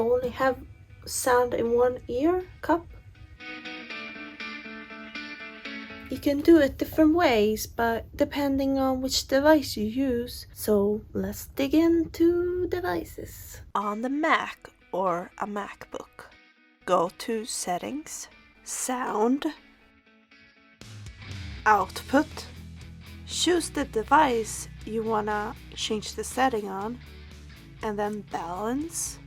you only have sound in one ear cup? You can do it different ways, but depending on which device you use. So let's dig into devices. On the Mac or a MacBook, go to Settings, Sound, Output. Choose the device you wanna change the setting on, and then Balance.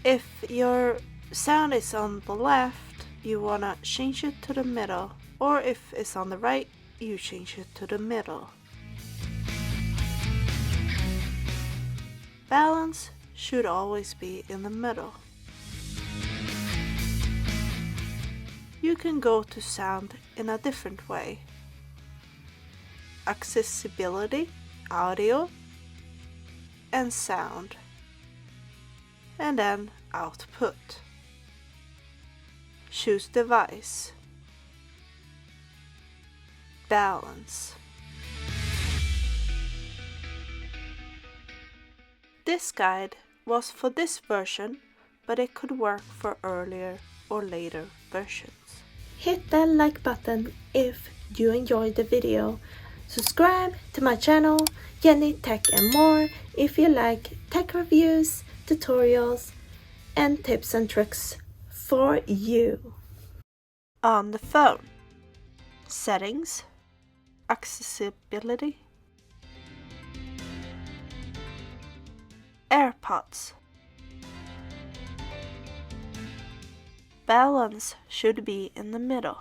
If your sound is on the left, you wanna change it to the middle, or if it's on the right, you change it to the middle. Balance should always be in the middle. You can go to sound in a different way. Accessibility, audio, and sound. And then output. Choose device. Balance. This guide was for this version, but it could work for earlier or later versions. Hit that like button if you enjoyed the video. Subscribe to my channel, Jenny Tech and More, if you like tech reviews, tutorials, and tips and tricks for you. On the phone, Settings, Accessibility, AirPods. Balance should be in the middle.